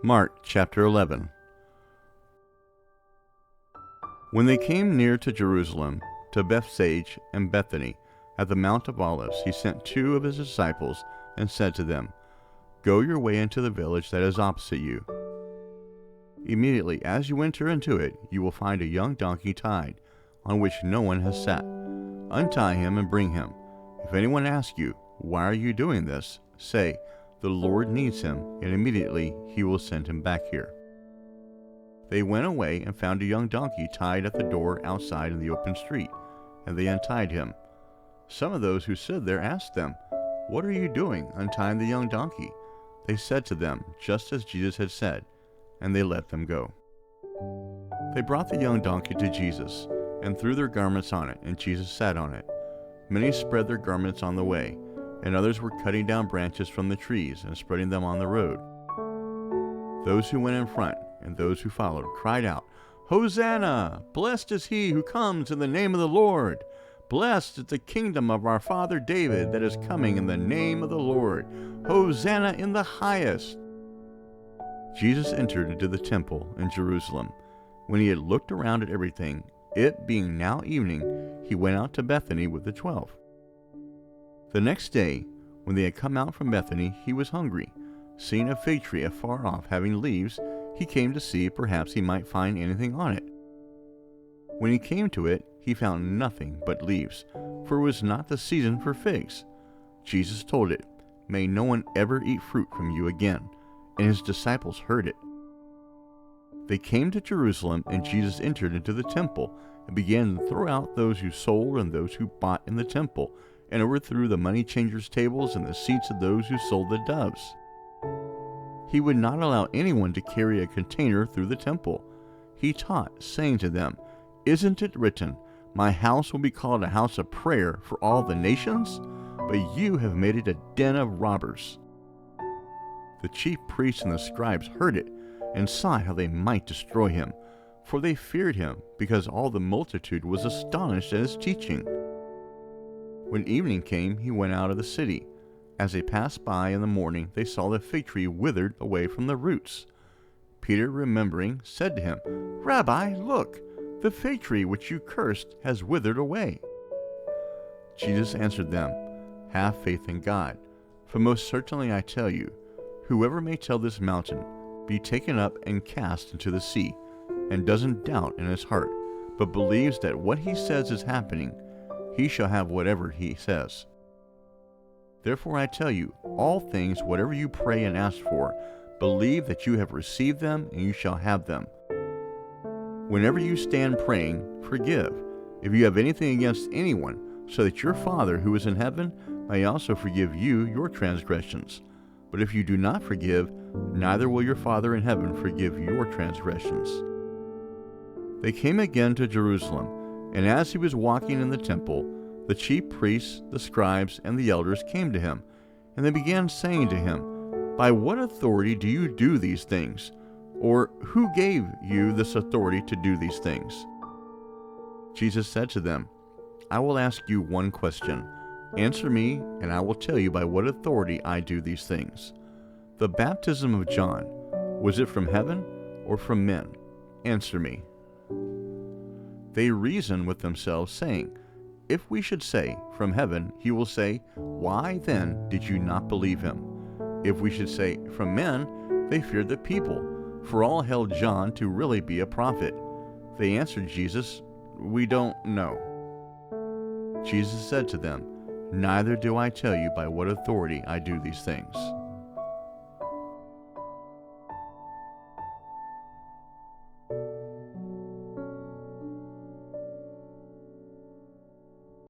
Mark chapter 11. When they came near to Jerusalem, to Bethphage and Bethany, at the Mount of Olives, he sent 2 of his disciples and said to them, "Go your way into the village that is opposite you. Immediately as you enter into it, you will find a young donkey tied, on which no one has sat. Untie him and bring him. If anyone asks you, 'Why are you doing this?' say, 'The Lord needs him,' and immediately he will send him back here." They went away and found a young donkey tied at the door outside in the open street, and they untied him. Some of those who stood there asked them, "What are you doing, untying the young donkey?" They said to them, just as Jesus had said, and they let them go. They brought the young donkey to Jesus, and threw their garments on it, and Jesus sat on it. Many spread their garments on the way, and others were cutting down branches from the trees and spreading them on the road. Those who went in front and those who followed cried out, "Hosanna! Blessed is he who comes in the name of the Lord! Blessed is the kingdom of our father David that is coming in the name of the Lord! Hosanna in the highest!" Jesus entered into the temple in Jerusalem. When he had looked around at everything, it being now evening, he went out to Bethany with the 12. The next day, when they had come out from Bethany, he was hungry. Seeing a fig tree afar off having leaves, he came to see if perhaps he might find anything on it. When he came to it, he found nothing but leaves, for it was not the season for figs. Jesus told it, "May no one ever eat fruit from you again." And his disciples heard it. They came to Jerusalem, and Jesus entered into the temple, and began to throw out those who sold and those who bought in the temple, and overthrew the money changers' tables and the seats of those who sold the doves. He would not allow anyone to carry a container through the temple. He taught, saying to them, "Isn't it written, 'My house will be called a house of prayer for all the nations'? But you have made it a den of robbers." The chief priests and the scribes heard it, and sought how they might destroy him, for they feared him, because all the multitude was astonished at his teaching. When evening came, he went out of the city. As they passed by in the morning, they saw the fig tree withered away from the roots. Peter, remembering, said to him, "Rabbi, look, the fig tree which you cursed has withered away." Jesus answered them, "Have faith in God, for most certainly I tell you, whoever may tell this mountain, 'Be taken up and cast into the sea,' and doesn't doubt in his heart, but believes that what he says is happening, he shall have whatever he says. Therefore I tell you, all things whatever you pray and ask for, believe that you have received them, and you shall have them. Whenever you stand praying, forgive, if you have anything against anyone, so that your Father who is in heaven may also forgive you your transgressions. But if you do not forgive, neither will your Father in heaven forgive your transgressions." They came again to Jerusalem, and as he was walking in the temple, the chief priests, the scribes, and the elders came to him, and they began saying to him, "By what authority do you do these things? Or who gave you this authority to do these things?" Jesus said to them, "I will ask you one question. Answer me, and I will tell you by what authority I do these things. The baptism of John, was it from heaven or from men? Answer me." They reasoned with themselves, saying, "If we should say, 'From heaven,' he will say, 'Why then did you not believe him?' If we should say, 'From men,' they feared the people, for all held John to really be a prophet." They answered Jesus, "We don't know." Jesus said to them, "Neither do I tell you by what authority I do these things."